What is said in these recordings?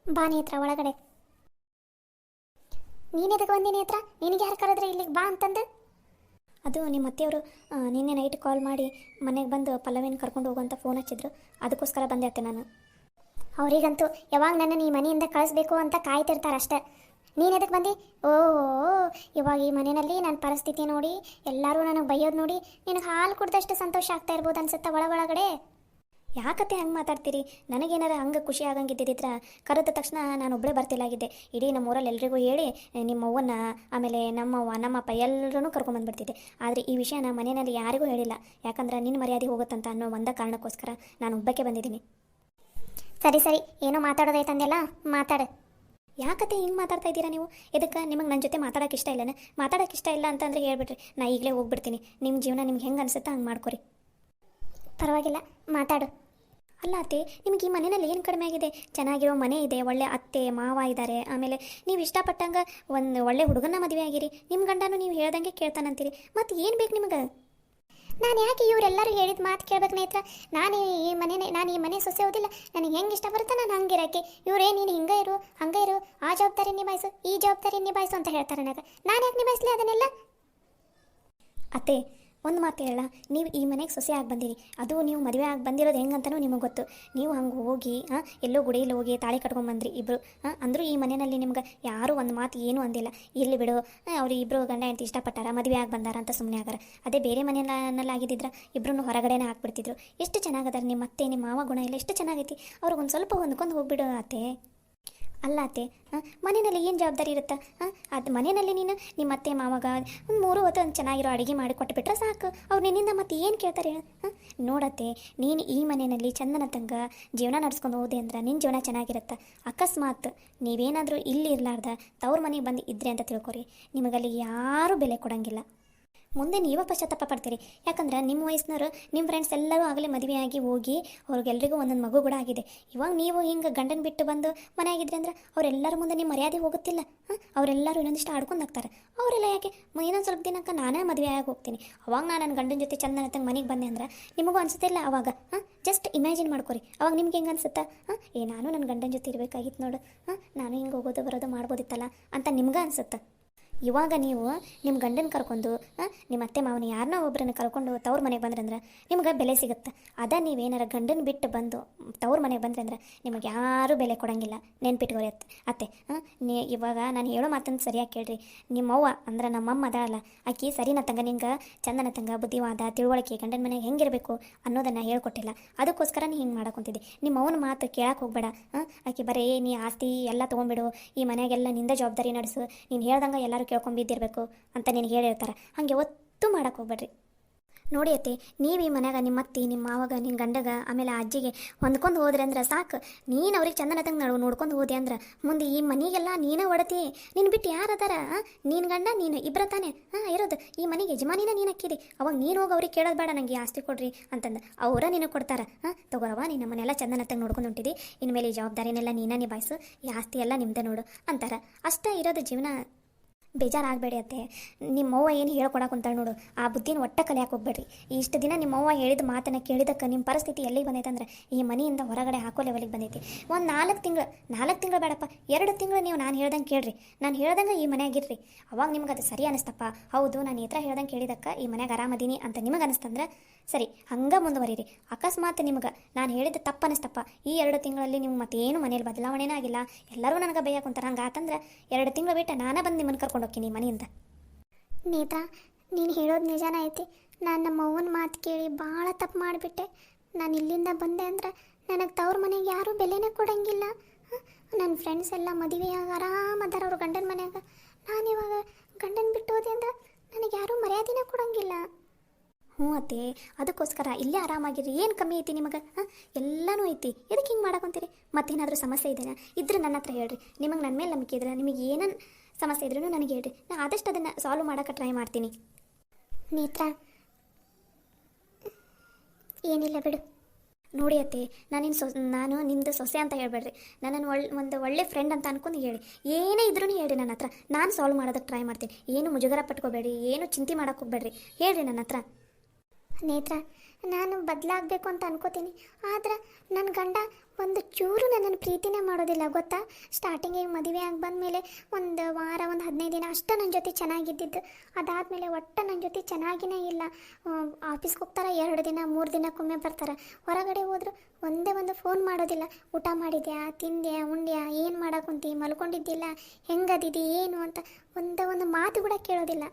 ಬಾ ನೇತ್ರ ಒಳಗಡೆ. ನೀನು ಎದಕ್ಕೆ ಬಂದಿ ನೇತ್ರ? ನಿನಗೆ ಯಾರು ಕರೆದ್ರೆ ಇಲ್ಲಿಗೆ ಬಾ ಅಂತಂದು? ಅದು ನಿಮ್ಮ ಅತ್ತೆಯವರು ನಿನ್ನೆ ನೈಟ್ ಕಾಲ್ ಮಾಡಿ ಮನೆಗೆ ಬಂದು ಪಲ್ಲವಿನ ಕರ್ಕೊಂಡು ಹೋಗುವಂಥ ಫೋನ್ ಹಚ್ಚಿದ್ರು, ಅದಕ್ಕೋಸ್ಕರ ಬಂದೆ ಅತ್ತೆ ನಾನು. ಅವರಿಗಂತೂ ಯಾವಾಗ ನನ್ನನ್ನು ಈ ಮನೆಯಿಂದ ಕಳಿಸ್ಬೇಕು ಅಂತ ಕಾಯ್ತಿರ್ತಾರೆ ಅಷ್ಟೆ. ನೀನು ಎದಕ್ಕೆ ಬಂದು? ಓಹೋ, ಇವಾಗ ಈ ಮನೆಯಲ್ಲಿ ನನ್ನ ಪರಿಸ್ಥಿತಿ ನೋಡಿ ಎಲ್ಲರೂ ನನಗೆ ಬೈಯೋದು ನೋಡಿ ನಿನಗೆ ಹಾಲು ಕುಡ್ದಷ್ಟು ಸಂತೋಷ ಆಗ್ತಾ ಇರ್ಬೋದು ಅನ್ಸುತ್ತಾ ಒಳಗಡೆ. ಯಾಕತ್ತೆ ಹಂಗೆ ಮಾತಾಡ್ತೀರಿ? ನನಗೇನಾರ ಹಂಗೆ ಖುಷಿ ಆಗಂಗಿದ್ದಿದ್ರೆ ಕರೆದ ತಕ್ಷಣ ನಾನು ಒಬ್ಬಳೇ ಬರ್ತಿಲ್ಲಾಗಿದ್ದೆ. ಇಡೀ ನಮ್ಮ ಊರಲ್ಲಿ ಎಲ್ರಿಗೂ ಹೇಳಿ ನಿಮ್ಮ ಅವ್ವನ್ನ ಆಮೇಲೆ ನಮ್ಮವ್ವ ನಮ್ಮಪ್ಪ ಎಲ್ಲರೂ ಕರ್ಕೊಂಬಂದ್ಬಿಡ್ತಿದ್ದೆ. ಆದರೆ ಈ ವಿಷಯನ ಮನೆಯಲ್ಲಿ ಯಾರಿಗೂ ಹೇಳಿಲ್ಲ, ಯಾಕಂದ್ರೆ ನಿನ್ನ ಮರ್ಯಾದೆ ಹೋಗುತ್ತಂತ ಅನ್ನೋ ಒಂದೇ ಕಾರಣಕ್ಕೋಸ್ಕರ ನಾನು ಒಬ್ಬಕ್ಕೆ ಬಂದಿದ್ದೀನಿ. ಸರಿ ಸರಿ, ಏನೋ ಮಾತಾಡೋದೈತಂದೆಲ್ಲ ಮಾತಾಡು. ಯಾಕತ್ತೆ ಹಿಂಗೆ ಮಾತಾಡ್ತಾ ಇದ್ದೀರಾ ನೀವು? ಇದಕ್ಕೆ ನಿಮಗೆ ನನ್ನ ಜೊತೆ ಮಾತಾಡೋಕೆ ಇಷ್ಟ ಇಲ್ಲನೇ? ಮಾತಾಡೋಕೆ ಇಷ್ಟ ಇಲ್ಲ ಅಂತಂದರೆ ಹೇಳ್ಬಿಟ್ರಿ, ನಾ ಈಗಲೇ ಹೋಗ್ಬಿಡ್ತೀನಿ. ನಿಮ್ಮ ಜೀವನ ನಿಮ್ಗೆ ಹೆಂಗೆ ಅನಿಸುತ್ತಾ ಹಂಗೆ ಮಾಡ್ಕೊರಿ. ಪರವಾಗಿಲ್ಲ, ಮಾತಾಡು. ಅಲ್ಲ ಅತ್ತೆ, ನಿಮ್ಗೆ ಈ ಮನೆಯಲ್ಲಿ ಏನು ಕಡಿಮೆ ಆಗಿದೆ? ಚೆನ್ನಾಗಿರೋ ಮನೆ ಇದೆ, ಒಳ್ಳೆ ಅತ್ತೆ ಮಾವ ಇದ್ದಾರೆ, ಆಮೇಲೆ ನೀವು ಇಷ್ಟಪಟ್ಟಂಗೆ ಒಂದು ಒಳ್ಳೆ ಹುಡುಗನ ಮದುವೆ ಆಗಿರಿ, ನಿಮ್ಮ ಗಂಡನೂ ನೀವು ಹೇಳ್ದಂಗೆ ಕೇಳ್ತಾನಂತೀರಿ, ಮತ್ತು ಏನು ಬೇಕು ನಿಮಗೆ? ನಾನು ಯಾಕೆ ಇವರೆಲ್ಲರೂ ಹೇಳಿದ ಮಾತು ಕೇಳ್ಬೇಕು ನೇತ್ರ? ನಾನು ಈ ಮನೆ ಸೊಸೆ ಓದಿಲ್ಲ, ನನಗೆ ಹೆಂಗೆ ಇಷ್ಟ ಬರುತ್ತೆ ನಾನು ಹಂಗಿರೋಕ್ಕೆ. ಇವರೇ ನೀನು ಹಿಂಗೆ ಇರು ಹಂಗೆ ಇರು, ಆ ಜವಾಬ್ದಾರಿ ನಿಭಾಯಿಸು ಈ ಜವಾಬ್ದಾರಿ ನಿಭಾಯಿಸು ಅಂತ ಹೇಳ್ತಾರೆ ನನಗೆ. ನಾನು ಯಾಕೆ ನಿಭಾಯಿಸಲಿ ಅದನ್ನೆಲ್ಲ? ಅತ್ತೆ ಒಂದು ಮಾತು ಹೇಳ, ನೀವು ಈ ಮನೆಗೆ ಸೊಸೆ ಆಗಿ ಬಂದಿರಿ, ಅದು ನೀವು ಮದುವೆ ಆಗಿ ಬಂದಿರೋದು ಹೆಂಗಂತನೂ ನಿಮಗೆ ಗೊತ್ತು. ನೀವು ಹಂಗೆ ಹೋಗಿ ಎಲ್ಲೋ ಗುಡಿಯಲ್ಲಿ ಹೋಗಿ ತಾಳಿ ಕಟ್ಕೊಂಡ್ಬಂದ್ರಿ ಇಬ್ಬರು. ಅಂದರೂ ಈ ಮನೆಯಲ್ಲಿ ನಿಮ್ಗೆ ಯಾರೂ ಒಂದು ಮಾತು ಏನೂ ಅಂದಿಲ್ಲ, ಇರಲಿ ಬಿಡು ಅವ್ರು ಇಬ್ಬರು ಗಂಡ ಹೆಂಡತಿ ಇಷ್ಟಪಟ್ಟಾರ ಮದುವೆ ಆಗಿ ಬಂದಾರ ಅಂತ ಸುಮ್ಮನೆ ಆಗಾರ. ಅದೇ ಬೇರೆ ಮನೆಯಲ್ಲಾಗಿದ್ದಿದ್ರೆ ಇಬ್ಬರೂ ಹೊರಗಡೆನೇ ಹಾಕ್ಬಿಡ್ತಿದ್ರು. ಎಷ್ಟು ಚೆನ್ನಾಗದಾರ ನಿಮ್ಮ ಅತ್ತೆ ನಿಮ್ಮ ಮಾವ ಗುಣ ಎಲ್ಲ ಎಷ್ಟು ಚೆನ್ನಾಗೈತಿ, ಅವ್ರಿಗೊಂದು ಸ್ವಲ್ಪ ಹೊಂದ್ಕೊಂಡು ಹೋಗ್ಬಿಡು ಅತ್ತೆ. ಅಲ್ಲ ಅತ್ತೆ, ಮನೆಯಲ್ಲಿ ಏನು ಜವಾಬ್ದಾರಿ ಇರುತ್ತೆ? ಅದು ಮನೆಯಲ್ಲಿ ನೀನು ನಿಮ್ಮ ಅತ್ತೆ ಮಾವಾಗ ಒಂದು 3 ಹೊತ್ತು ಒಂದು ಚೆನ್ನಾಗಿರೋ ಅಡುಗೆ ಮಾಡಿ ಕೊಟ್ಟುಬಿಟ್ರೆ ಸಾಕು, ಅವ್ರು ನಿನ್ನಿಂದ ಮತ್ತೆ ಏನು ಕೇಳ್ತಾರೆ? ನೋಡತ್ತೆ, ನೀನು ಈ ಮನೆಯಲ್ಲಿ ಚಂದನ ತಂಗ ಜೀವನ ನಡೆಸ್ಕೊಂಡು ಹೋದೆ ಅಂದ್ರೆ ನಿನ್ನ ಜೀವನ ಚೆನ್ನಾಗಿರುತ್ತೆ. ಅಕಸ್ಮಾತ್ ನೀವೇನಾದರೂ ಇಲ್ಲಿ ಇರಲಾರ್ದ ತವ್ರ ಮನೆಗೆ ಬಂದು ಇದ್ರಿ ಅಂತ ತಿಳ್ಕೊರಿ, ನಿಮಗಲ್ಲಿ ಯಾರೂ ಬೆಲೆ ಕೊಡೋಂಗಿಲ್ಲ. ಮುಂದೆ ನೀವೇ ಪಶ್ಚಾತ್ತಾಪ ಪಡ್ತೀರಿ, ಯಾಕಂದ್ರೆ ನಿಮ್ಮ ವಯಸ್ಸಿನವರು ನಿಮ್ಮ ಫ್ರೆಂಡ್ಸ್ ಎಲ್ಲರೂ ಆಗಲೇ ಮದುವೆಯಾಗಿ ಹೋಗಿ ಅವ್ರಿಗೆಲ್ರಿಗೂ ಒಂದೊಂದು ಮಗು ಕೂಡ ಆಗಿದೆ. ಇವಾಗ ನೀವು ಹಿಂಗೆ ಗಂಡನ ಬಿಟ್ಟು ಬಂದು ಮನೆ ಆಗಿದ್ರಿ ಅಂದ್ರೆ ಅವರೆಲ್ಲರ ಮುಂದೆ ನಿಮ್ಮ ಮರ್ಯಾದೆ ಹೋಗುತ್ತಿಲ್ಲ. ಅವರೆಲ್ಲರೂ ಇನ್ನೊಂದಿಷ್ಟು ಆಡ್ಕೊಂಡು ಹೋಗ್ತಾರೆ. ಅವರೆಲ್ಲ ಯಾಕೆ ಇನ್ನೊಂದು ಸ್ವಲ್ಪ ದಿನಕ್ಕೆ ನಾನೇ ಮದುವೆ ಆಗಿ ಹೋಗ್ತೀನಿ, ಅವಾಗ ನಾನು ನನ್ನ ಗಂಡನ ಜೊತೆ ಚಂದನ ತಂಗೆ ಮನೆಗೆ ಬಂದೆ ಅಂದ್ರೆ ನಿಮಗೂ ಅನಿಸುತ್ತಿಲ್ಲ ಅವಾಗ? ಜಸ್ಟ್ ಇಮ್ಯಾಜಿನ್ ಮಾಡ್ಕೊರಿ, ಅವಾಗ ನಿಮ್ಗೆ ಹೆಂಗೆ ಅನಿಸುತ್ತಾ? ನಾನು ನನ್ನ ಗಂಡನ ಜೊತೆ ಇರಬೇಕಾಗಿತ್ತು ನೋಡು, ನಾನು ಹಿಂಗೆ ಹೋಗೋದು ಬರೋದು ಮಾಡ್ಬೋದಿತ್ತಲ್ಲ ಅಂತ ನಿಮ್ಗೆ ಅನಿಸುತ್ತೆ. ಇವಾಗ ನೀವು ನಿಮ್ಮ ಗಂಡನ ಕರ್ಕೊಂಡು ನಿಮ್ಮ ಅತ್ತೆ ಮಾವನ ಯಾರನ್ನೋ ಒಬ್ಬರನ್ನ ಕರ್ಕೊಂಡು ತವ್ರ ಮನೆಗೆ ಬಂದ್ರೆ ಅಂದ್ರೆ ನಿಮ್ಗೆ ಬೆಲೆ ಸಿಗುತ್ತೆ. ಅದ ನೀವೇನಾರ ಗಂಡನ ಬಿಟ್ಟು ಬಂದು ತವ್ರ ಮನೆಗೆ ಬಂದ್ರೆ ಅಂದ್ರೆ ನಿಮಗೆ ಯಾರೂ ಬೆಲೆ ಕೊಡೋಂಗಿಲ್ಲ, ನೆನ್ಪಿಟ್ಕೋರಿ ಅತ್ತೆ. ಇವಾಗ ನಾನು ಹೇಳೋ ಮಾತನ್ನು ಸರಿಯಾಗಿ ಕೇಳ್ರಿ. ನಿಮ್ಮವ್ವ ಅಂದ್ರೆ ನಮ್ಮಮ್ಮ ಅದಲ್ಲ, ಆಕಿ ಸರಿನ ತಂಗ ನಿಂಗೆ ಚಂದನ ತಂಗ ಬುದ್ಧಿವಾದ ತಿಳುವಳಿಕೆ ಗಂಡನ ಮನೆಗೆ ಹೆಂಗಿರಬೇಕು ಅನ್ನೋದನ್ನು ಹೇಳ್ಕೊಟ್ಟಿಲ್ಲ, ಅದಕ್ಕೋಸ್ಕರ ನೀ ಹಿಂಗೆ ಮಾಡಕೊಂತಿದ್ದಿ. ನಿಮ್ಮ ಅವನ ಮಾತು ಕೇಳಕ್ಕೆ ಹೋಗ್ಬೇಡ. ಆಕೆ ಬರೀ ನೀ ಆಸ್ತಿ ಎಲ್ಲ ತೊಗೊಂಡ್ಬಿಡು, ಈ ಮನೆಗೆಲ್ಲ ನಿಂದ ಜವಾಬ್ದಾರಿ ನಡೆಸು, ನೀನು ಹೇಳ್ದಂಗೆ ಎಲ್ಲರೂ ಕೇಳ್ಕೊಂಬಿದ್ದಿರಬೇಕು ಅಂತ ನಿನಗೆ ಹೇಳಿರ್ತಾರೆ. ಹಾಗೆ ಒತ್ತು ಮಾಡಕ್ಕೆ ಹೋಗ್ಬೇಡ್ರಿ. ನೋಡಿ ಅತ್ತೆ, ನೀವು ಈ ಮನ್ಯಾಗ ನಿಮ್ಮ ಅತ್ತಿ ನಿಮ್ಮ ಮಾವಾಗ ನಿನ್ನ ಗಂಡಗ ಆಮೇಲೆ ಆ ಅಜ್ಜಿಗೆ ಹೊಂದ್ಕೊಂಡು ಹೋದ್ರಿ ಅಂದ್ರೆ ಸಾಕು. ನೀನು ಅವ್ರಿಗೆ ಚಂದನ ತಂಗ ನೋಡ್ಕೊಂಡು ಹೋದೆ ಅಂದ್ರೆ ಮುಂದೆ ಈ ಮನೆಗೆಲ್ಲ ನೀನೇ ಒಡತಿ. ನೀನು ಬಿಟ್ಟು ಯಾರು ಅದಾರ? ನೀನು ಗಂಡ ನೀನು ಇಬ್ಬರ ತಾನೆ ಇರೋದು, ಈ ಮನೆಗೆ ಯಜಮಾನಿನ ನೀನು ಹಾಕಿದಿ. ಅವಾಗ ನೀನು ಹೋಗಿ ಅವ್ರಿಗೆ ಕೇಳೋದು ಬೇಡ, ನನಗೆ ಆಸ್ತಿ ಕೊಡ್ರಿ ಅಂತಂದು ಅವರ ನಿನಗೆ ಕೊಡ್ತಾರೆ. ತಗೋರವ ನೀನು ನಮ್ಮನ್ನೆಲ್ಲ ಚಂದನ ತಂಗ ನೋಡ್ಕೊಂಡು ಹೊಂಟಿದಿ, ಇನ್ಮೇಲೆ ಈ ಜವಾಬ್ದಾರಿನೆಲ್ಲ ನೀನೇ ನಿಭಾಯಿಸು, ಈ ಆಸ್ತಿ ಎಲ್ಲ ನಿಮ್ಮದೇ ನೋಡು ಅಂತಾರೆ. ಅಷ್ಟೇ ಇರೋದು ಜೀವನ. ಬೇಜಾರಾಗಬೇಡಿ ಅತ್ತೆ. ನಿಮ್ಮವ್ವ ಏನು ಹೇಳ್ಕೊಡಕ್ಕಂತಾಳೆ ನೋಡು, ಆ ಬುದ್ಧಿನ ಒಟ್ಟ ಕಲಿಯಾಕೆ ಹೋಗ್ಬೇಡ್ರಿ. ಇಷ್ಟು ದಿನ ನಿಮ್ಮವ್ವ ಹೇಳಿದ ಮಾತನ್ನು ಕೇಳಿದಕ್ಕೆ ನಿಮ್ಮ ಪರಿಸ್ಥಿತಿ ಎಲ್ಲಿಗೆ ಬಂದೈತೆ ಅಂದ್ರೆ ಈ ಮನೆಯಿಂದ ಹೊರಗಡೆ ಹಾಕೋ ಲೆವೆಲಿಗೆ ಬಂದೈತಿ. ಒಂದು 4 ತಿಂಗಳು ಬೇಡಪ್ಪ, 2 ತಿಂಗಳು ನೀವು ನಾನು ಹೇಳ್ದಂಗೆ ಕೇಳ್ರಿ, ನಾನು ಹೇಳ್ದಂಗೆ ಈ ಮನೆಯಾಗಿರ್ರಿ. ಅವಾಗ ನಿಮ್ಗೆ ಅದು ಸರಿ ಅನಿಸ್ತಪ್ಪ, ಹೌದು ನಾನು ಈ ಥರ ಹೇಳ್ದಂಗೆ ಕೇಳಿದಕ್ಕೆ ಈ ಮನೆಯಾಗ ಆರಾಮದೀನಿ ಅಂತ ನಿಮಗೆ ಅನಿಸ್ತಂದ್ರೆ ಸರಿ, ಹಂಗೆ ಮುಂದುವರಿರಿ. ಅಕಸ್ಮಾತ್ ನಿಮ್ಗೆ ನಾನು ಹೇಳಿದ ತಪ್ಪು ಅನಿಸ್ತಪ್ಪ, ಈ 2 ತಿಂಗಳಲ್ಲಿ ನೀವು ಮತ್ತೇನು ಮನೇಲಿ ಬದಲಾವಣೆನೇ ಆಗಿಲ್ಲ, ಎಲ್ಲರೂ ನನಗೆ ಬೈಯಕ್ಕೆ ಕುಂತಾರೆ, ಹಂಗೆ ಆತಂದ್ರೆ 2 ತಿಂಗಳು ಬಿಟ್ಟು ನಾನೇ ಬಂದು ನಿಮ್ಮನ್ನು ಕರ್ಕೊಂಡು ಹೋಗ್ತೀನಿ ಮನೆಯಿಂದ. ನೇತಾ, ನೀನು ಹೇಳೋದು ನಿಜಾನ ಐತಿ. ನಾನು ನಮ್ಮ ಅವ್ವನ ಮಾತು ಕೇಳಿ ಭಾಳ ತಪ್ಪು ಮಾಡಿಬಿಟ್ಟೆ. ನಾನು ಇಲ್ಲಿಂದ ಬಂದೆ ಅಂದ್ರೆ ನನಗೆ ತವ್ರ ಮನೆಗೆ ಯಾರೂ ಬೆಲೆನೇ ಕೊಡೋಂಗಿಲ್ಲ. ನನ್ನ ಫ್ರೆಂಡ್ಸ್ ಎಲ್ಲ ಮದುವೆಯಾಗ ಆರಾಮದಾರ ಅವ್ರ ಗಂಡನ ಮನೆಯಾಗ, ನಾನು ಇವಾಗ ಗಂಡನ ಬಿಟ್ಟು ಹೋದೆ ಅಂದ್ರೆ ನನಗೆ ಯಾರೂ ಮರ್ಯಾದೆನೇ ಕೊಡೋಂಗಿಲ್ಲ. ಅತ್ತೆ, ಅದಕ್ಕೋಸ್ಕರ ಇಲ್ಲೇ ಆರಾಮಾಗಿರಿ. ಏನು ಕಮ್ಮಿ ಐತಿ ನಿಮಗೆ? ಎಲ್ಲನೂ ಐತಿ, ಎದಕ್ಕೆ ಹಿಂಗೆ ಮಾಡಕೊಂತೀರಿ? ಮತ್ತೇನಾದರೂ ಸಮಸ್ಯೆ ಇದೆಯಾ? ಇದ್ರೆ ನನ್ನ ಹತ್ರ ಹೇಳ್ರಿ. ನಿಮಗೆ ನನ್ನ ಮೇಲೆ ನಂಬಿಕೆ ಇದ್ರೆ ನಿಮಗೆ ಏನನ್ನು ಸಮಸ್ಯೆ ಇದ್ರೂ ನನಗೆ ಹೇಳ್ರಿ, ನಾನು ಆದಷ್ಟು ಅದನ್ನು ಸಾಲ್ವ್ ಮಾಡೋಕ್ಕೆ ಟ್ರೈ ಮಾಡ್ತೀನಿ. ನೇತ್ರ, ಏನಿಲ್ಲ ಬಿಡು. ನೋಡಿ ಅತ್ತೆ, ನಾನು ನಿಮ್ಮದು ಸೊಸೆ ಅಂತ ಹೇಳ್ಬೇಡ್ರಿ, ನನ್ನನ್ನು ಒಂದು ಒಳ್ಳೆ ಫ್ರೆಂಡ್ ಅಂತ ಅನ್ಕೊಂಡು ಹೇಳಿ. ಏನೇ ಇದ್ರೂ ಹೇಳ್ರಿ ನನ್ನ ಹತ್ರ, ನಾನು ಸಾಲ್ವ್ ಮಾಡೋದಕ್ಕೆ ಟ್ರೈ ಮಾಡ್ತೀನಿ. ಏನು ಮುಜುಗರ ಪಟ್ಕೋಬೇಡಿ, ಏನು ಚಿಂತೆ ಮಾಡೋಕ್ಕೆ ಹೋಗ್ಬೇಡ್ರಿ, ಹೇಳ್ರಿ ನನ್ನ ಹತ್ರ. ನೇತ್ರ, ನಾನು ಬದಲಾಗಬೇಕು ಅಂತ ಅನ್ಕೋತೀನಿ, ಆದ್ರೆ ನನ್ನ ಗಂಡ ಒಂದು ಚೂರು ನನ್ನನ್ನು ಪ್ರೀತಿನೇ ಮಾಡೋದಿಲ್ಲ ಗೊತ್ತಾ. ಸ್ಟಾರ್ಟಿಂಗಿಗೆ ಮದುವೆ ಆಗಿ ಬಂದಮೇಲೆ ಒಂದು ವಾರ, ಒಂದು 15 ದಿನ ಅಷ್ಟೇ ನನ್ನ ಜೊತೆ ಚೆನ್ನಾಗಿದ್ದಿದ್ದು. ಅದಾದಮೇಲೆ ಒಟ್ಟು ನನ್ನ ಜೊತೆ ಚೆನ್ನಾಗಿನೇ ಇಲ್ಲ. ಆಫೀಸ್ಗೆ ಹೋಗ್ತಾರೆ, 2 ದಿನ 3 ದಿನಕ್ಕೊಮ್ಮೆ ಬರ್ತಾರೆ. ಹೊರಗಡೆ ಹೋದ್ರು ಒಂದೇ ಒಂದು ಫೋನ್ ಮಾಡೋದಿಲ್ಲ. ಊಟ ಮಾಡಿದ್ಯಾ, ತಿಂದ್ಯಾ, ಉಂಡ್ಯಾ, ಏನು ಮಾಡಕ್ಕುಂತಿ, ಮಲ್ಕೊಂಡಿದ್ದಿಲ್ಲ, ಹೆಂಗದಿದಿ, ಏನು ಅಂತ ಒಂದು ಮಾತು ಕೂಡ ಕೇಳೋದಿಲ್ಲ.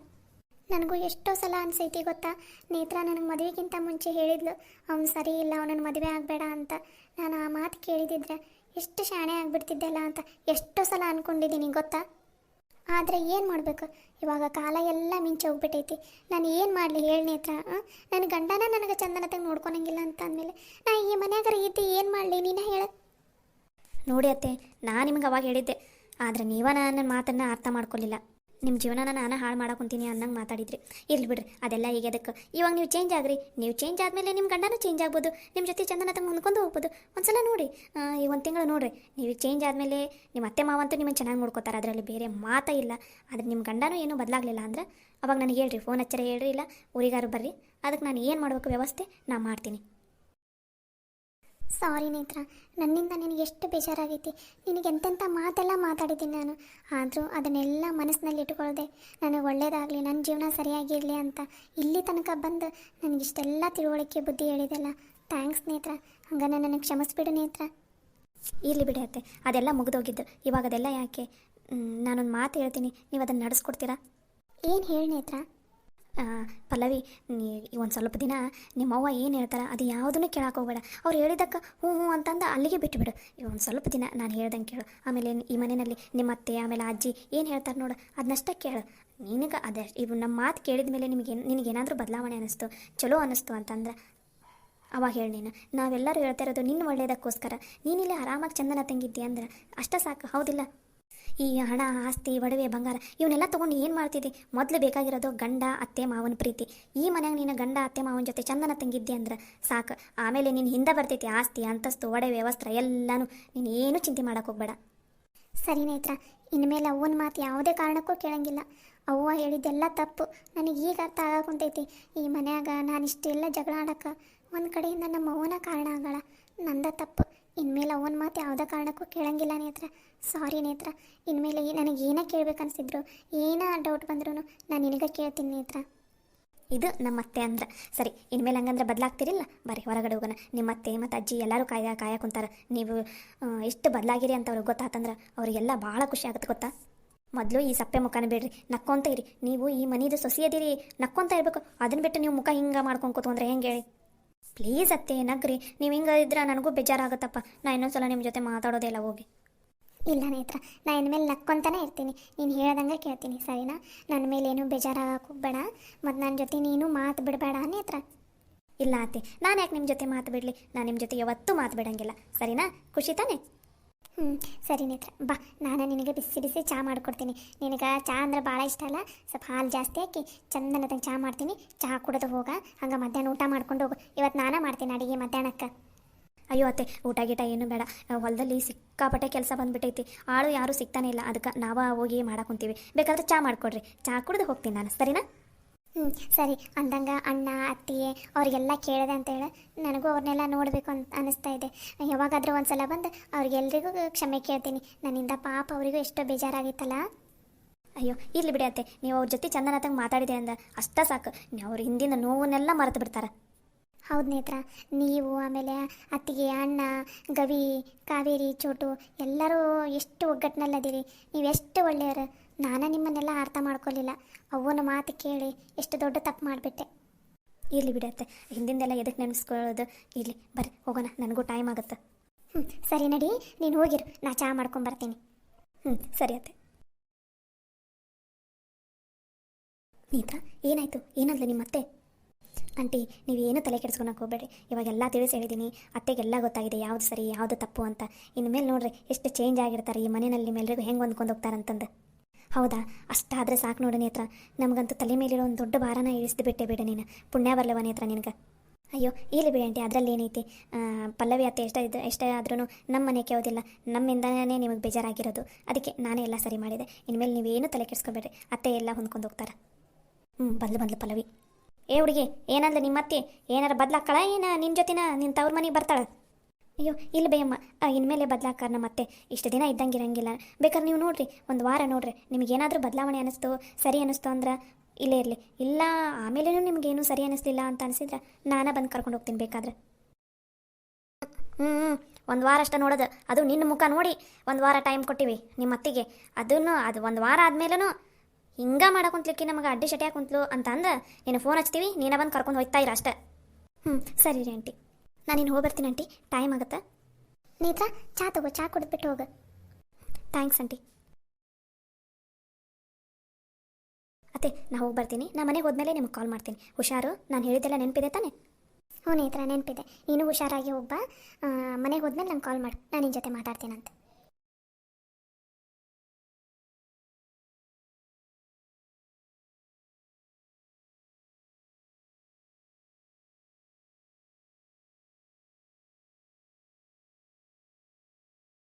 ನನಗೂ ಎಷ್ಟೋ ಸಲ ಅನಿಸೈತಿ ಗೊತ್ತಾ. ನೇತ್ರ ನನಗೆ ಮದುವೆಗಿಂತ ಮುಂಚೆ ಹೇಳಿದ್ಲು, ಅವ್ನು ಸರಿ ಇಲ್ಲ, ಅವನನ್ನು ಮದುವೆ ಆಗಬೇಡ ಅಂತ. ನಾನು ಆ ಮಾತು ಕೇಳಿದಿದ್ರೆ ಎಷ್ಟು ಶಾಣೆ ಆಗಿಬಿಡ್ತಿದ್ದೆಲ್ಲ ಅಂತ ಎಷ್ಟೋ ಸಲ ಅಂದ್ಕೊಂಡಿದ್ದೀನಿ ಗೊತ್ತಾ. ಆದರೆ ಏನು ಮಾಡಬೇಕು, ಇವಾಗ ಕಾಲ ಎಲ್ಲ ಮಿಂಚಿ ಹೋಗ್ಬಿಟ್ಟೈತಿ. ನಾನು ಏನು ಮಾಡಲಿ ಹೇಳಿ ನೇತ್ರ. ನನ್ನ ಗಂಡನ ನನಗೆ ಚಂದನತೆಗೆ ನೋಡ್ಕೊಳಂಗಿಲ್ಲ ಅಂತ ಅಂದಮೇಲೆ ನಾ ಈ ಮನ್ಯಾಗಾರ ಇದ್ದು ಏನು ಮಾಡಲಿ, ನೀನು ಹೇಳ. ನೋಡಿ ಅತ್ತೆ, ನಾನು ನಿಮ್ಗೆ ಅವಾಗ ಹೇಳಿದ್ದೆ, ಆದರೆ ನೀವ ನನ್ನ ಮಾತನ್ನು ಅರ್ಥ ಮಾಡ್ಕೊಳ್ಳಿಲ್ಲ. ನಿಮ್ಮ ಜೀವನನ ನಾನು ಹಾಳು ಮಾಡಕೊಂತೀನಿ ಅನ್ನಂಗೆ ಮಾತಾಡಿದ್ರಿ. ಇರ್ಲಿ ಬಿಡ್ರಿ, ಅದೆಲ್ಲ ಈಗ ಅದಕ್ಕೆ. ಇವಾಗ ನೀವು ಚೇಂಜ್ ಆಗ್ರಿ. ನೀವು ಚೇಂಜ್ ಆದಮೇಲೆ ನಿಮ್ಮ ಗಂಡನೂ ಚೇಂಜ್ ಆಗ್ಬೋದು, ನಿಮ್ಮ ಜೊತೆ ಚಂದನ ತಂಗೆ ಹೊಂದ್ಕೊಂಡು ಹೋಗ್ಬೋದು. ಒಂದ್ಸಲ ನೋಡಿ, ಈ 1 ತಿಂಗಳು ನೋಡಿರಿ, ನೀವು ಚೇಂಜ್ ಆದಮೇಲೆ ನಿಮ್ಮ ಅತ್ತೆ ಮಾವಂತೂ ನಿಮ್ಮನ್ನು ಚೆನ್ನಾಗಿ ನೋಡ್ಕೋತಾರೆ, ಅದರಲ್ಲಿ ಬೇರೆ ಮಾತಾ ಇಲ್ಲ. ಆದರೆ ನಿಮ್ಮ ಗಂಡನೂ ಏನೂ ಬದಲಾಗಲಿಲ್ಲ ಅಂದ್ರೆ ಅವಾಗ ನನಗೆ ಹೇಳ್ರಿ, ಫೋನ್ ಹಚ್ಚರ ಹೇಳ್ರಿ, ಇಲ್ಲ ಊರಿಗಾರು ಬರ್ರಿ, ಅದಕ್ಕೆ ನಾನು ಏನು ಮಾಡಬೇಕು ವ್ಯವಸ್ಥೆ ನಾನು ಮಾಡ್ತೀನಿ. ಸಾರಿ ನೇತ್ರ, ನನ್ನಿಂದ ನಿನಗೆ ಎಷ್ಟು ಬೇಜಾರಾಗೈತಿ. ನಿನಗೆ ಎಂತೆಂಥ ಮಾತೆಲ್ಲ ಮಾತಾಡಿದ್ದೀನಿ ನಾನು, ಆದರೂ ಅದನ್ನೆಲ್ಲ ಮನಸ್ಸಿನಲ್ಲಿ ಇಟ್ಕೊಳ್ಳದೆ ನನಗೆ ಒಳ್ಳೇದಾಗಲಿ, ನನ್ನ ಜೀವನ ಸರಿಯಾಗಿರಲಿ ಅಂತ ಇಲ್ಲಿ ತನಕ ಬಂದು ನನಗಿಷ್ಟೆಲ್ಲ ತಿಳುವಳಿಕೆ ಬುದ್ಧಿ ಹೇಳಿದೆಲ್ಲ ಥ್ಯಾಂಕ್ಸ್ ನೇತ್ರ. ಹಂಗನ ನನಗೆ ಕ್ಷಮಿಸ್ಬಿಡು ನೇತ್ರ. ಇರಲಿ ಬಿಡಿ ಅತ್ತೆ, ಅದೆಲ್ಲ ಮುಗಿದೋಗಿದ್ದು. ಇವಾಗ ಅದೆಲ್ಲ ಯಾಕೆ, ನಾನೊಂದು ಮಾತು ಹೇಳ್ತೀನಿ, ನೀವು ಅದನ್ನು ನಡೆಸ್ಕೊಡ್ತೀರಾ? ಏನು ಹೇಳಿ ನೇತ್ರ. ಪಲ್ಲವಿ, ಒಂದು ಸ್ವಲ್ಪ ದಿನ ನಿಮ್ಮವ್ವ ಏನು ಹೇಳ್ತಾರೆ ಅದು ಯಾವುದನ್ನು ಕೇಳಕ್ಕೆ ಹೋಗಬೇಡ. ಅವ್ರು ಹೇಳಿದಕ್ಕೆ ಹ್ಞೂ ಹ್ಞೂ ಅಂತಂದು ಅಲ್ಲಿಗೆ ಬಿಟ್ಟುಬಿಡು. ಒಂದು ಸ್ವಲ್ಪ ದಿನ ನಾನು ಹೇಳ್ದಂಗೆ ಕೇಳು. ಆಮೇಲೆ ಈ ಮನೆಯಲ್ಲಿ ನಿಮ್ಮ ಅತ್ತೆ ಆಮೇಲೆ ಅಜ್ಜಿ ಏನು ಹೇಳ್ತಾರೆ ನೋಡು, ಅದನ್ನಷ್ಟೇ ಕೇಳು. ನಿನಗೆ ಅದೇ ಇವು ನಮ್ಮ ಮಾತು ಕೇಳಿದ ಮೇಲೆ ನಿನಗೇನಾದರೂ ಬದಲಾವಣೆ ಅನ್ನಿಸ್ತು, ಚಲೋ ಅನ್ನಿಸ್ತು ಅಂತಂದ್ರೆ ಅವಾಗ ಹೇಳಿ. ನೀನು ನಾವೆಲ್ಲರೂ ಹೇಳ್ತಾ ಇರೋದು ನಿನ್ನ ಒಳ್ಳೆಯದಕ್ಕೋಸ್ಕರ. ನೀನಿಲ್ಲಿ ಆರಾಮಾಗಿ ಚಂದನ ತಂಗಿದ್ದೆ ಅಂದ್ರೆ ಅಷ್ಟೇ ಸಾಕು, ಹೌದಿಲ್ಲ? ಈ ಹಣ, ಆಸ್ತಿ, ಒಡವೆ, ಬಂಗಾರ ಇವನ್ನೆಲ್ಲ ತೊಗೊಂಡು ಏನು ಮಾಡ್ತಿದ್ದೆ? ಮೊದಲು ಬೇಕಾಗಿರೋದು ಗಂಡ ಅತ್ತೆ ಮಾವನ ಪ್ರೀತಿ. ಈ ಮನ್ಯಾಗ ನೀನು ಗಂಡ ಅತ್ತೆ ಮಾವನ ಜೊತೆ ಚಂದನ ತಂಗಿದ್ದೆ ಅಂದ್ರೆ ಸಾಕು. ಆಮೇಲೆ ನೀನು ಹಿಂದೆ ಬರ್ತೈತಿ ಆಸ್ತಿ, ಅಂತಸ್ತು, ಒಡವೆ, ವಸ್ತ್ರ ಎಲ್ಲನೂ. ನೀನು ಏನು ಚಿಂತೆ ಮಾಡೋಕೆ ಹೋಗ್ಬೇಡ. ಸರಿ ನೇತ್ರ, ಇನ್ಮೇಲೆ ಅವ್ವನ ಮಾತು ಯಾವುದೇ ಕಾರಣಕ್ಕೂ ಕೇಳಂಗಿಲ್ಲ. ಅವ್ವ ಹೇಳಿದ್ದೆಲ್ಲ ತಪ್ಪು. ನನಗೆ ಈಗ ಅರ್ಥ ಆಗಕುಂತೈತಿ. ಈ ಮನ್ಯಾಗ ನಾನು ಇಷ್ಟೆಲ್ಲ ಜಗಳ ಆಡೋಕ್ಕೆ ಒಂದು ಕಡೆಯಿಂದ ನಮ್ಮ ಅವ್ವನ ಕಾರಣ ಆಗಳ, ನಂದ ತಪ್ಪು. ಇನ್ಮೇಲೆ ಅವನ ಮಾತು ಯಾವುದೇ ಕಾರಣಕ್ಕೂ ಕೇಳಂಗಿಲ್ಲ ನೇತ್ರ. ಸಾರಿ ನೇತ್ರ. ಇನ್ಮೇಲೆ ನನಗೆ ಏನೇ ಕೇಳಬೇಕನ್ಸಿದ್ರು, ಏನೇ ಡೌಟ್ ಬಂದ್ರೂ ನಾನು ನಿನಗೆ ಕೇಳ್ತೀನಿ ನೇತ್ರ. ಇದು ನಮ್ಮ ಅತ್ತೆ ಅಂದ್ರೆ ಸರಿ. ಇನ್ಮೇಲೆ ಹಂಗಂದ್ರೆ ಬದಲಾಗ್ತಿರಿಲ್ಲ. ಬರ್ರಿ ಹೊರಗಡೆ ಹೋಗೋಣ. ನಿಮ್ಮ ಅತ್ತೆ ಮತ್ತು ಅಜ್ಜಿ ಎಲ್ಲರೂ ಕಾಯಕುಂತಾರೆ. ನೀವು ಎಷ್ಟು ಬದಲಾಗಿರಿ ಅಂತ ಅವ್ರಿಗೆ ಗೊತ್ತಾತಂದ್ರೆ ಅವರಿಗೆಲ್ಲ ಭಾಳ ಖುಷಿ ಆಗುತ್ತೆ ಗೊತ್ತಾ. ಮೊದಲು ಈ ಸಪ್ಪೆ ಮುಖನ ಬಿಡ್ರಿ, ನಕ್ಕೊಂತ ಇರಿ. ನೀವು ಈ ಮನೆಯದು ಸೊಸೆಯದಿರಿ, ನಕ್ಕೊಂತ ಇರಬೇಕು. ಅದನ್ನು ಬಿಟ್ಟು ನೀವು ಮುಖ ಹಿಂಗೆ ಮಾಡ್ಕೊಂಡು ಕೂತ್ಕೊಂಡ್ರೆ ಹೆಂಗೆ ಹೇಳಿ? ಪ್ಲೀಸ್ ಅತ್ತೆ, ನಗ್ರಿ. ನೀವು ಹಿಂಗೆ ಇದ್ರೆ ನನಗೂ ಬೇಜಾರಾಗುತ್ತಪ್ಪ. ನಾ ಇನ್ನೊಂದ್ಸಲ ನಿಮ್ಮ ಜೊತೆ ಮಾತಾಡೋದೇ ಇಲ್ಲ, ಹೋಗಿ. ಇಲ್ಲ ನೇತ್ರ, ನಾ ಇನ್ಮೇಲೆ ನಕ್ಕೊಂತಾನೆ ಇರ್ತೀನಿ. ನೀನು ಹೇಳ್ದಂಗೆ ಕೇಳ್ತೀನಿ, ಸರಿನಾ? ನನ್ನ ಮೇಲೆ ಏನೂ ಬೇಜಾರಾಗಕ್ಕೆ ಹೋಗ್ಬೇಡ. ಮತ್ತು ನನ್ನ ಜೊತೆ ನೀನು ಮಾತು ಬಿಡಬೇಡ ನೇತ್ರ. ಇಲ್ಲ ಅತ್ತೆ, ನಾನು ಯಾಕೆ ನಿಮ್ಮ ಜೊತೆ ಮಾತು ಬಿಡಲಿ? ನಾನು ನಿಮ್ಮ ಜೊತೆ ಯಾವತ್ತೂ ಮಾತು ಬಿಡಂಗಿಲ್ಲ, ಸರಿನಾ? ಖುಷಿ ತಾನೆ? ಸರಿ ನೇತ್ರ, ಬಾ. ನಾನು ನಿನಗೆ ಬಿಸಿ ಬಿಸಿ ಚಹಾ ಮಾಡಿಕೊಡ್ತೀನಿ. ನಿನಗೆ ಚಹಾ ಅಂದ್ರೆ ಭಾಳ ಇಷ್ಟ ಅಲ್ಲ? ಸ್ವಲ್ಪ ಹಾಲು ಜಾಸ್ತಿ ಹಾಕಿ ಚಂದನದಂಗೆ ಚಹಾ ಮಾಡ್ತೀನಿ. ಚಹಾ ಕುಡಿದು ಹೋಗ. ಹಂಗೆ ಮಧ್ಯಾಹ್ನ ಊಟ ಮಾಡ್ಕೊಂಡು ಹೋಗು. ಇವತ್ತು ನಾನೇ ಮಾಡ್ತೀನಿ ಅಡುಗೆ ಮಧ್ಯಾಹ್ನಕ್ಕೆ. ಅಯ್ಯೋ ಅತ್ತೆ, ಊಟ ಗೀಟ ಏನು ಬೇಡ. ಹೊಲದಲ್ಲಿ ಸಿಕ್ಕಾಪಟ್ಟೆ ಕೆಲಸ ಬಂದುಬಿಟ್ಟೈತಿ. ಆಳು ಯಾರೂ ಸಿಗ್ತಾನೆ ಇಲ್ಲ. ಅದಕ್ಕೆ ನಾವು ಹೋಗಿ ಮಾಡಾಕೊಂತೀವಿ. ಬೇಕಾದ್ರೆ ಚಹಾ ಮಾಡಿಕೊಡ್ರಿ, ಚಹಾ ಕುಡಿದು ಹೋಗ್ತೀನಿ ನಾನು, ಸರಿನಾ? ಸರಿ. ಅಂದಂಗೆ ಅಣ್ಣ ಅತ್ತಿ ಅವ್ರಿಗೆಲ್ಲ ಕೇಳಿದೆ ಅಂತೇಳಿ ನನಗೂ ಅವ್ರನ್ನೆಲ್ಲ ನೋಡಬೇಕು ಅಂತ ಅನ್ನಿಸ್ತಾ ಇದೆ. ಯಾವಾಗಾದರೂ ಒಂದು ಸಲ ಬಂದು ಅವ್ರಿಗೆಲ್ರಿಗೂ ಕ್ಷಮೆ ಕೇಳ್ತೀನಿ. ನನ್ನಿಂದ ಪಾಪ ಅವರಿಗೂ ಎಷ್ಟೋ ಬೇಜಾರಾಗಿತ್ತಲ್ಲ. ಅಯ್ಯೋ ಇರ್ಲಿ ಬಿಡಿ ಅತ್ತೆ, ನೀವು ಅವ್ರ ಜೊತೆ ಚಂದನತಂಗೆ ಮಾತಾಡಿದೆ ಅಂದ್ರೆ ಅಷ್ಟೇ ಸಾಕು. ಅವ್ರ ಹಿಂದಿನ ನೋವನ್ನೆಲ್ಲ ಮರೆತು ಬಿಡ್ತಾರೆ. ಹೌದು ನೇತ್ರ, ನೀವು ಆಮೇಲೆ ಅತ್ತಿಗೆ, ಅಣ್ಣ, ಗವಿ, ಕಾವೇರಿ, ಚೋಟು ಎಲ್ಲರೂ ಎಷ್ಟು ಒಗ್ಗಟ್ಟಿನಲ್ಲದಿರಿ. ನೀವು ಎಷ್ಟು ಒಳ್ಳೆಯವರು. ನಾನು ನಿಮ್ಮನ್ನೆಲ್ಲ ಅರ್ಥ ಮಾಡ್ಕೊಳ್ಳಿಲ್ಲ. ಅವನ ಮಾತು ಕೇಳಿ ಎಷ್ಟು ದೊಡ್ಡ ತಪ್ಪು ಮಾಡಿಬಿಟ್ಟೆ. ಇರಲಿ ಬಿಡತ್ತೆ, ಹಿಂದಿಂದೆಲ್ಲ ಎದಕ್ಕೆ ನೆನೆಸ್ಕೊಳ್ಳೋದು. ಇರಲಿ ಬರ್ರಿ ಹೋಗೋಣ, ನನಗೂ ಟೈಮ್ ಆಗುತ್ತೆ. ಸರಿ ನಡಿ, ನೀನು ಹೋಗಿರು, ನಾ ಚಹಾ ಮಾಡ್ಕೊಂಬರ್ತೀನಿ. ಸರಿ ಅತ್ತೆ. ನೀತಾ, ಏನಾಯಿತು? ಏನಲ್ಲ ನಿಮ್ಮತ್ತೆ? ಆಂಟಿ, ನೀವೇನು ತಲೆ ಕೆಡಿಸ್ಕೊಳಕ್ಕೆ ಹೋಗಬೇಡ್ರಿ. ಇವಾಗೆಲ್ಲ ತಿಳಿಸಿ ಹೇಳಿದ್ದೀನಿ. ಅತ್ತೆಗೆಲ್ಲ ಗೊತ್ತಾಗಿದೆ ಯಾವುದು ಸರಿ ಯಾವುದು ತಪ್ಪು ಅಂತ. ಇನ್ಮೇಲೆ ನೋಡ್ರಿ ಎಷ್ಟು ಚೇಂಜ್ ಆಗಿರ್ತಾರೆ ಈ ಮನೆಯಲ್ಲಿ. ನಿಮ್ಮೆಲ್ಲರಿಗೂ ಹೆಂಗೆ ಹೊಂದ್ಕೊಂಡು ಹೋಗ್ತಾರಂತಂದು. ಹೌದಾ? ಅಷ್ಟಾದರೆ ಸಾಕು ನೋಡಿ ನೇತ್ರ. ನಮಗಂತೂ ತಲೆ ಮೇಲಿರೋ ಒಂದು ದೊಡ್ಡ ಭಾರನ ಇಳಿಸ್ದು ಬಿಟ್ಟೆ ಬಿಡ ನೀನು. ಪುಣ್ಯ ಬರಲವ ನೇತ್ರ ನಿನಗೆ. ಅಯ್ಯೋ ಇಲ್ಲಿ ಬಿಡಿ ಆಂಟಿ, ಅದರಲ್ಲಿ ಏನೈತಿ? ಪಲ್ಲವಿ ಅತ್ತೆ ಎಷ್ಟೇ ಆದ್ರೂ ನಮ್ಮ ಮನೆ ಕೇಳೋದಿಲ್ಲ. ನಮ್ಮಿಂದನೇ ನಿಮಗೆ ಬೇಜಾರಾಗಿರೋದು. ಅದಕ್ಕೆ ನಾನೇ ಎಲ್ಲ ಸರಿ ಮಾಡಿದೆ. ಇನ್ಮೇಲೆ ನೀವೇನು ತಲೆ ಕೆಡಿಸ್ಕೊಬೇಡ್ರಿ. ಅತ್ತೆ ಎಲ್ಲ ಹೊಂದ್ಕೊಂಡು ಹೋಗ್ತಾರೆ. ಬಂದ್ಲು ಪಲ್ಲವಿ. ಏ ಹುಡುಗಿ ಏನಂದ್ರೆ ನಿಮ್ಮ ಅತ್ತೆ ಏನಾರ ಬದ್ಲಾಕ್ಕಳ ಏನ ನಿನ್ನ ಜೊತೆನ ನಿನ್ನ ತವ್ರ ಮನೆಗೆ ಬರ್ತಾಳೆ? ಅಯ್ಯೋ ಇಲ್ಲ ಬೇಯಮ್ಮ, ಇನ್ಮೇಲೆ ಬದಲಾಕಾರ ನಮ್ಮ ಅತ್ತೆ ಇಷ್ಟು ದಿನ ಇದ್ದಂಗೆ ಇರಂಗಿಲ್ಲ. ಬೇಕಾದ್ರೆ ನೀವು ನೋಡ್ರಿ, ಒಂದು ವಾರ ನೋಡ್ರಿ, ನಿಮಗೇನಾದರೂ ಬದಲಾವಣೆ ಅನ್ನಿಸ್ತು ಸರಿ ಅನ್ನಿಸ್ತು ಅಂದ್ರೆ ಇಲ್ಲೇ ಇರಲಿ. ಇಲ್ಲ ಆಮೇಲೇನೂ ನಿಮಗೇನು ಸರಿ ಅನ್ನಿಸ್ಲಿಲ್ಲ ಅಂತ ಅನಿಸಿದ್ರೆ ನಾನೇ ಬಂದು ಕರ್ಕೊಂಡು ಹೋಗ್ತೀನಿ ಬೇಕಾದ್ರೆ. ಹ್ಞೂ ಒಂದು ವಾರ ಅಷ್ಟೇ ನೋಡೋದು, ಅದು ನಿನ್ನ ಮುಖ ನೋಡಿ ಒಂದು ವಾರ ಟೈಮ್ ಕೊಟ್ಟಿವಿ ನಿಮ್ಮ ಅತ್ತಿಗೆ. ಅದನ್ನು ಅದು ಒಂದು ವಾರ ಆದ್ಮೇಲೂ ಹಿಂಗೆ ಮಾಡಕೊಂತ್ಲಿಕ್ಕೆ ನಮಗೆ ಅಡ್ಡಿ ಶಟಿ ಕುಂತ್ಲು ಅಂತ ಅಂದ್ರೆ ನೀನು ಫೋನ್ ಹಚ್ತೀವಿ, ನೀನೇ ಬಂದು ಕರ್ಕೊಂಡು ಹೋಗ್ತಾ ಇರ ಅಷ್ಟೇ. ಸರಿ ರೀ ಆಂಟಿ, ನಾನು ಇನ್ನು ಹೋಗಿ ಬರ್ತೀನಿ ಆಂಟಿ, ಟೈಮ್ ಆಗುತ್ತೆ. ನೇತ್ರ ಚಾ ತಗೋ, ಚಾ ಕುಡಿದ್ಬಿಟ್ಟು ಹೋಗು. Thanks aunty. ಅತ್ತೆ ನಾ ಹೋಗಿ ಬರ್ತೀನಿ, ನಾ ಮನೆಗೆ ಹೋದ್ಮೇಲೆ ನಿಮ್ಗೆ ಕಾಲ್ ಮಾಡ್ತೀನಿ. ಹುಷಾರು, ನಾನು ಹೇಳಿದ್ದೆಲ್ಲ ನೆನಪಿದೆ ತಾನೆ? ಹ್ಞೂ ನೇತ್ರ ನೆನಪಿದೆ, ನೀನು ಹುಷಾರಾಗಿ ಹೋಗ್ಬಾ. ಮನೆಗೆ ಹೋದ್ಮೇಲೆ ನಂಗೆ ಕಾಲ್ ಮಾಡು, ನಾನು ನಿನ್ನ ಜೊತೆ ಮಾತಾಡ್ತೀನಂತೆ.